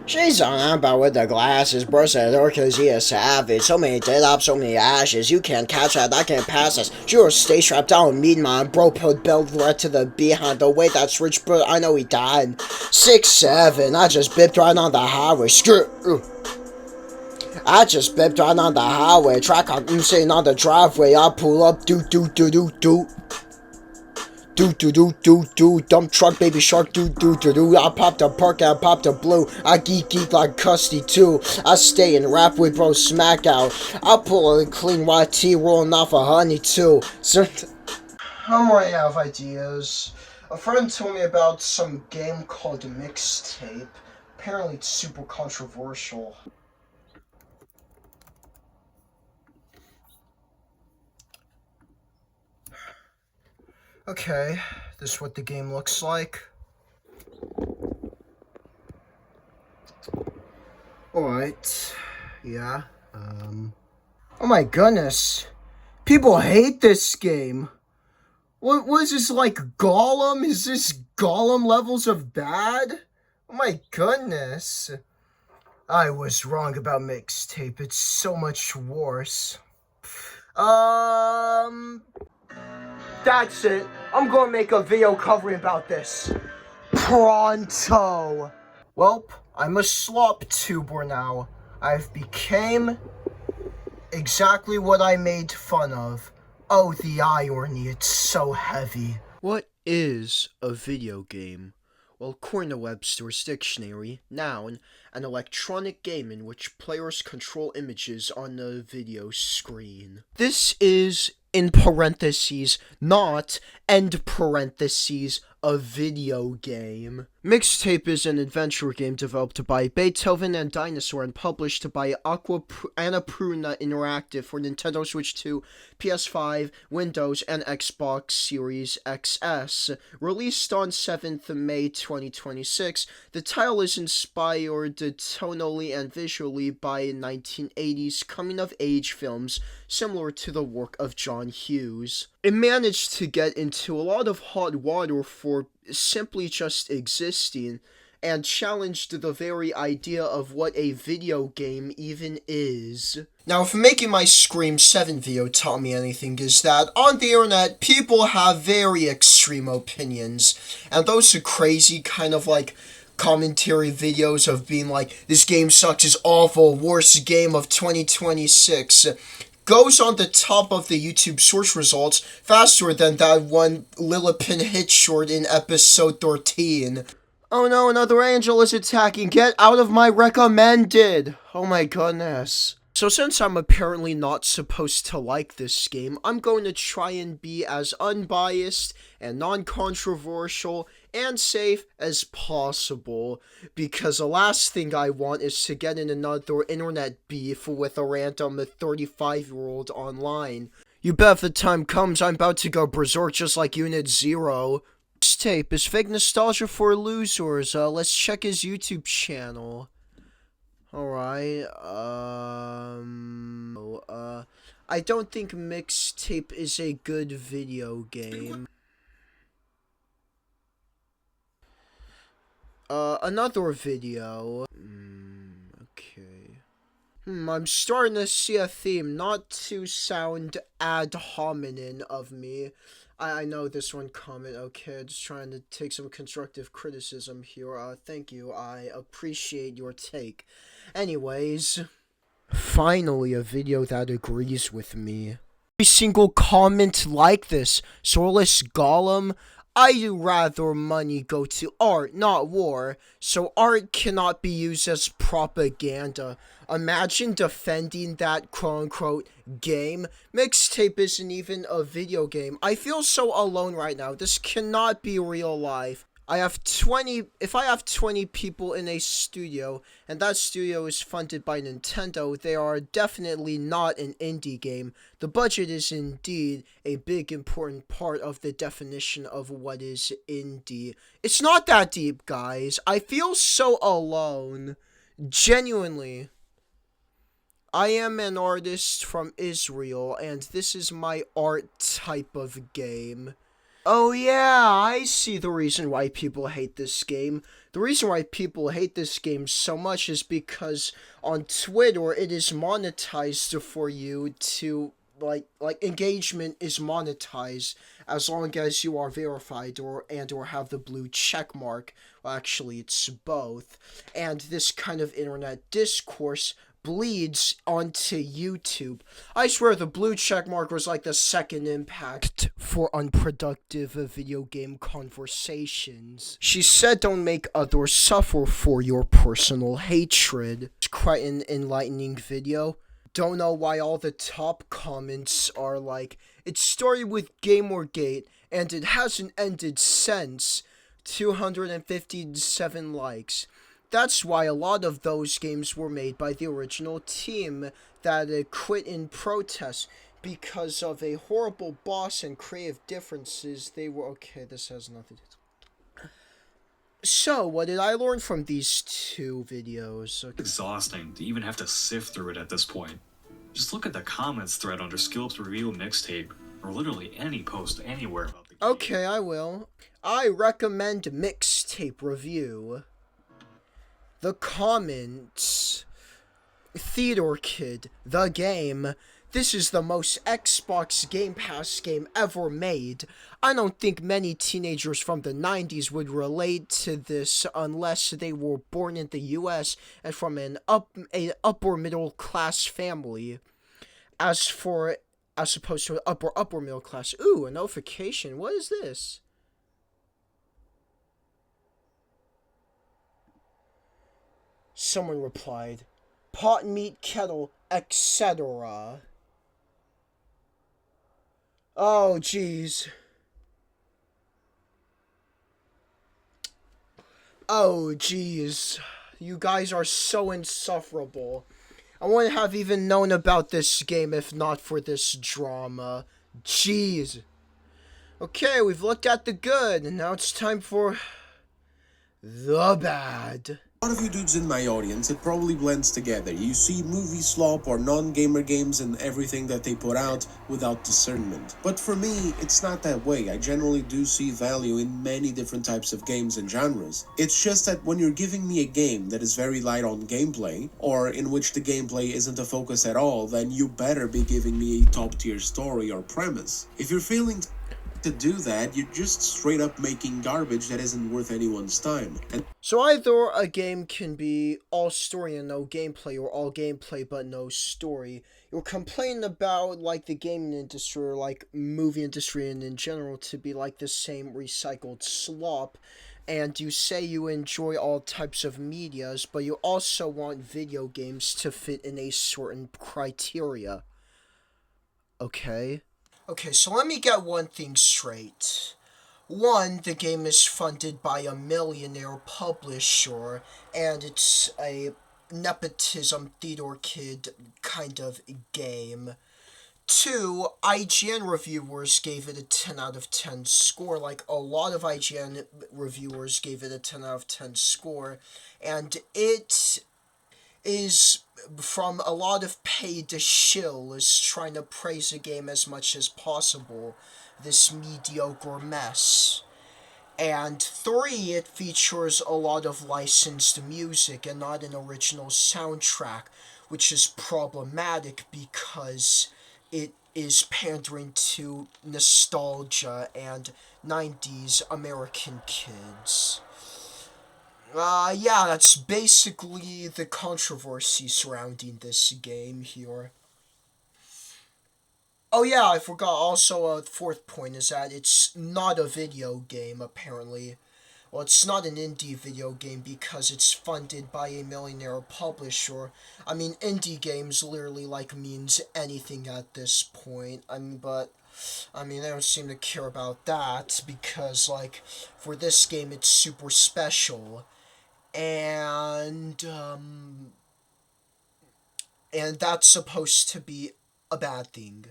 She's on about with the glasses, burst at her cause he is savage. So many dead ops, so many ashes. You can't catch that, I can't pass this. She will stay strapped down, meat mine. Bro put belt right to the behind. The way that's rich, but I know he died. 6'7", I just bipped right on the highway. I just bipped right on the highway. Track I'm sitting on the driveway. I pull up, do. Do, dump truck, baby shark, do. I popped a perk, I popped a blue. I geek like Custy too. I stay in rap with bro smack out. I pull a clean YT rolling off a honey too. So, I'm running out of ideas. A friend told me about some game called Mixtape. Apparently it's super controversial. Okay, this is what the game looks like. Alright, yeah, Oh my goodness. People hate this game. What is this, like Gollum? Is this Gollum levels of bad? Oh my goodness. I was wrong about Mixtape. It's so much worse. That's it. I'm gonna make a video covering about this. Pronto. Welp, I'm a slop tuber now. I've became exactly what I made fun of. Oh, the irony, it's so heavy. What is a video game? Well, according to Webster's dictionary, noun, an electronic game in which players control images on the video screen. This is, in parentheses, not, end parentheses, a video game. Mixtape is an adventure game developed by Beethoven and Dinosaur and published by Annapurna Interactive for Nintendo Switch 2, PS5, Windows, and Xbox Series XS. Released on 7th May 2026, the title is inspired tonally and visually by 1980s coming-of-age films similar to the work of John Hughes. It managed to get into a lot of hot water for simply just existing, and challenged the very idea of what a video game even is. Now, if making my Scream 7 video taught me anything, is that on the internet, people have very extreme opinions, and those are crazy kind of like commentary videos of being like, this game sucks, is awful, worst game of 2026, goes on the top of the YouTube search results faster than that one Lillipin hit short in episode 13. Oh no, another angel is attacking. Get out of my recommended. Oh my goodness. So since I'm apparently not supposed to like this game, I'm going to try and be as unbiased and non-controversial and safe as possible, because the last thing I want is to get in another internet beef with a random 35-year-old online. You bet if the time comes, I'm about to go berserk just like Unit Zero. This tape is fake nostalgia for losers. Let's check his YouTube channel. Alright, I don't think Mixtape is a good video game. Another video. Okay. I'm starting to see a theme, not to sound ad hominem of me. I know this one comment, okay, just trying to take some constructive criticism here. Thank you, I appreciate your take. Anyways, finally a video that agrees with me. Every single comment like this, Soulless Gollum, I'd rather money go to art, not war, so art cannot be used as propaganda. Imagine defending that quote-unquote game. Mixtape isn't even a video game. I feel so alone right now. This cannot be real life. If I have 20 people in a studio, and that studio is funded by Nintendo, they are definitely not an indie game. The budget is indeed a big important part of the definition of what is indie. It's not that deep, guys. I feel so alone. Genuinely. I am an artist from Israel, and this is my art type of game. Oh yeah, I see the reason why people hate this game. The reason why people hate this game so much is because on Twitter it is monetized for you to like engagement is monetized as long as you are verified or have the blue check mark. Well, actually it's both. And this kind of internet discourse bleeds onto YouTube. I swear the blue check mark was like the second impact for unproductive video game conversations. She said don't make others suffer for your personal hatred. It's quite an enlightening video. Don't know why all the top comments are like, it started with Gamergate and it hasn't ended since. 257 likes. That's why a lot of those games were made by the original team that quit in protest because of a horrible boss and creative differences. They were okay. This has nothing to do. So, what did I learn from these two videos? Okay. Exhausting to even have to sift through it at this point. Just look at the comments thread under Skills Review Mixtape, or literally any post anywhere about the game. Okay, I will. I recommend Mixtape Review. The comments. Theater Kid, the game. This is the most Xbox Game Pass game ever made. I don't think many teenagers from the 90s would relate to this unless they were born in the US and from an upper middle class family. As opposed to an upper middle class. Ooh, a notification. What is this? Someone replied, pot, meat, kettle, etc. Oh, jeez. Oh, jeez. You guys are so insufferable. I wouldn't have even known about this game if not for this drama. Jeez. Okay, we've looked at the good, and now it's time for the bad. A lot of you dudes in my audience, it probably blends together. You see movie slop or non-gamer games and everything that they put out without discernment. But for me, it's not that way. I generally do see value in many different types of games and genres. It's just that when you're giving me a game that is very light on gameplay, or in which the gameplay isn't a focus at all, then you better be giving me a top-tier story or premise. If you're feeling to do that, you're just straight up making garbage that isn't worth anyone's time. And so either a game can be all story and no gameplay, or all gameplay but no story. You're complaining about like the gaming industry or like movie industry and in general to be like the same recycled slop, and you say you enjoy all types of medias, but you also want video games to fit in a certain criteria. Okay, so let me get one thing straight. One, the game is funded by a millionaire publisher, and it's a nepotism theater kid kind of game. Two, IGN reviewers gave it a 10 out of 10 score. Like, a lot of IGN reviewers gave it a 10 out of 10 score, and it is from a lot of paid shills trying to praise the game as much as possible. This mediocre mess. And three, it features a lot of licensed music and not an original soundtrack, which is problematic because it is pandering to nostalgia and 90s American kids. Yeah, that's basically the controversy surrounding this game here. Oh yeah, I forgot also a fourth point is that it's not a video game, apparently. Well, it's not an indie video game because it's funded by a millionaire publisher. I mean, indie games literally, like, means anything at this point. They don't seem to care about that because, like, for this game, it's super special. And that's supposed to be a bad thing.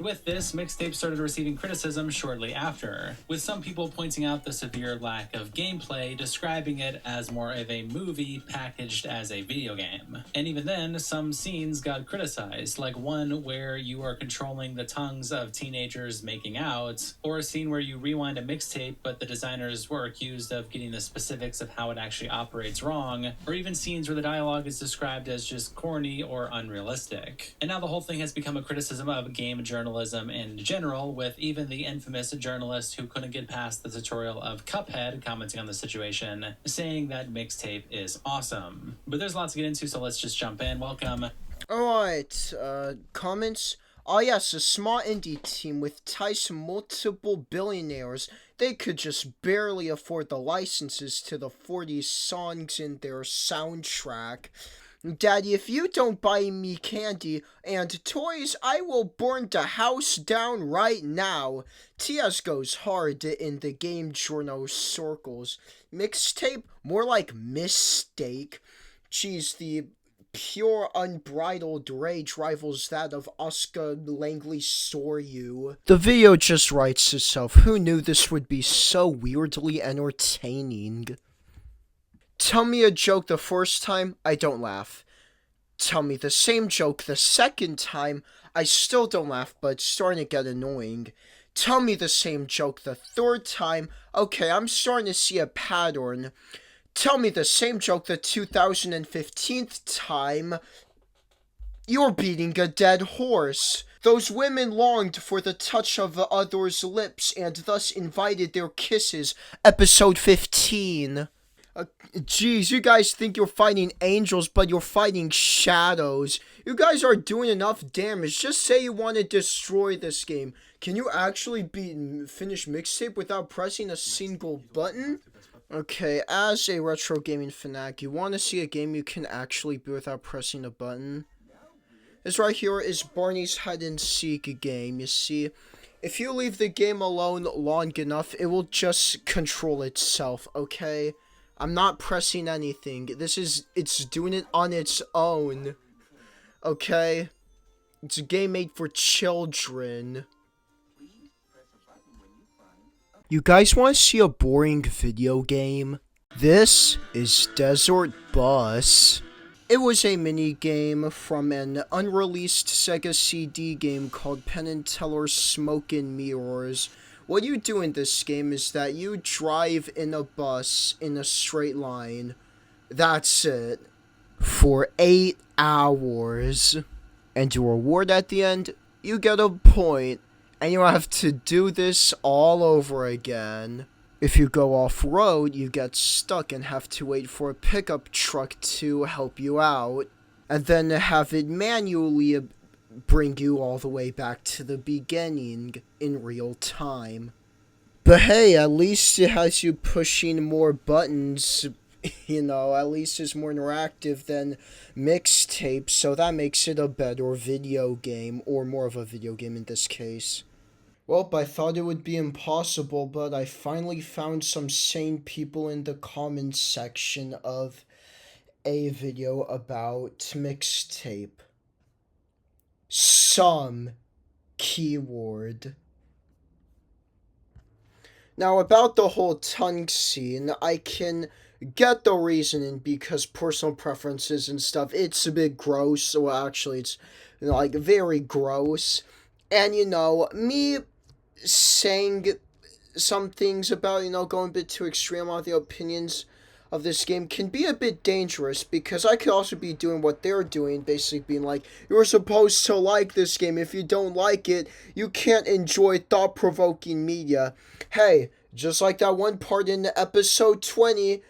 With this, Mixtape started receiving criticism shortly after, with some people pointing out the severe lack of gameplay, describing it as more of a movie packaged as a video game. And even then, some scenes got criticized, like one where you are controlling the tongues of teenagers making out, or a scene where you rewind a mixtape but the designers were accused of getting the specifics of how it actually operates wrong, or even scenes where the dialogue is described as just corny or unrealistic. And now the whole thing has become a criticism of game journalism in general, with even the infamous journalist who couldn't get past the tutorial of Cuphead commenting on the situation, saying that Mixtape is awesome. But there's lots to get into, so let's just jump in. Welcome. Alright, comments? Oh yes, a small indie team with ties to multiple billionaires. They could just barely afford the licenses to the 40 songs in their soundtrack. Daddy, if you don't buy me candy and toys, I will burn the house down right now. TS goes hard in the game journal circles. Mixtape? More like mistake. Geez, the pure unbridled rage rivals that of Oscar Langley Soryu. The video just writes itself. Who knew this would be so weirdly entertaining? Tell me a joke the first time, I don't laugh. Tell me the same joke the second time, I still don't laugh, but it's starting to get annoying. Tell me the same joke the third time, okay, I'm starting to see a pattern. Tell me the same joke the 2015th time, you're beating a dead horse. Those women longed for the touch of the other's lips and thus invited their kisses. Episode 15. Geez, you guys think you're fighting angels, but you're fighting shadows. You guys are doing enough damage. Just say you want to destroy this game. Can you actually finish Mixtape without pressing a single button? Okay, as a retro gaming fanatic, you want to see a game you can actually beat without pressing a button? This right here is Barney's hide and seek game. You see, if you leave the game alone long enough, it will just control itself, okay? I'm not pressing anything. It's doing it on its own. Okay? It's a game made for children. You guys want to see a boring video game? This is Desert Bus. It was a mini game from an unreleased Sega CD game called Penn and Teller's Smoke and Mirrors. What you do in this game is that you drive in a bus in a straight line. That's it. For 8 hours. And your reward at the end, you get a point. And you have to do this all over again. If you go off-road, you get stuck and have to wait for a pickup truck to help you out. And then have it manually bring you all the way back to the beginning in real time. But hey, at least it has you pushing more buttons, you know, at least it's more interactive than Mixtape, so that makes it a better video game, or more of a video game in this case. Well, I thought it would be impossible, but I finally found some sane people in the comments section of a video about Mixtape. Some keyword. Now, about the whole tongue scene, I can get the reasoning because personal preferences and stuff, it's a bit gross. Well, actually, it's, you know, like, very gross. And, you know, me saying some things about, you know, going a bit too extreme on the opinions of this game can be a bit dangerous, because I could also be doing what they're doing, basically being like, you're supposed to like this game. If you don't like it, you can't enjoy thought-provoking media. Hey, just like that one part in episode 20,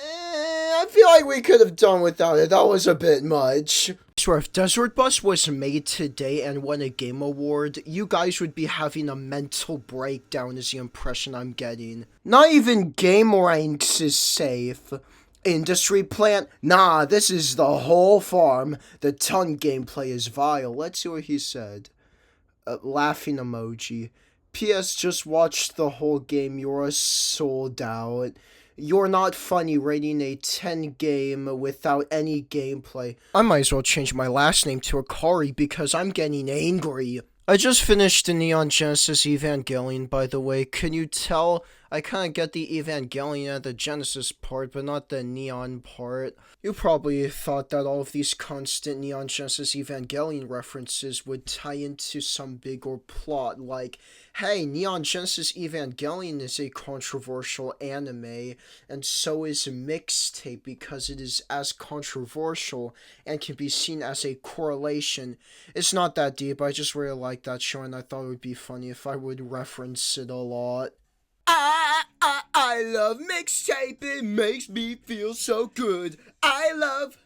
I feel like we could have done without it. That was a bit much. So if Desert Bus was made today and won a game award, you guys would be having a mental breakdown is the impression I'm getting. Not even Game Ranks is safe. Industry plant? Nah, this is the whole farm. The tongue gameplay is vile. Let's see what he said. Laughing emoji. P.S. Just watched the whole game. You're a sold out. You're not funny rating a 10 game without any gameplay. I might as well change my last name to Akari because I'm getting angry. I just finished the Neon Genesis Evangelion, by the way. Can you tell? I kind of get the Evangelion at the Genesis part, but not the Neon part. You probably thought that all of these constant Neon Genesis Evangelion references would tie into some bigger plot, like, hey, Neon Genesis Evangelion is a controversial anime, and so is Mixtape because it is as controversial and can be seen as a correlation. It's not that deep, I just really like that show and I thought it would be funny if I would reference it a lot. I love Mixtape, it makes me feel so good. I love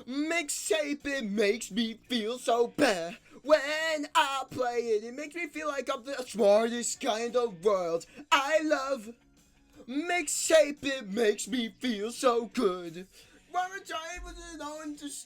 Mixtape, it makes me feel so bad. When I play it, it makes me feel like I'm the smartest guy in the world. I love Mixtape, it makes me feel so good. Rubber Giant was on just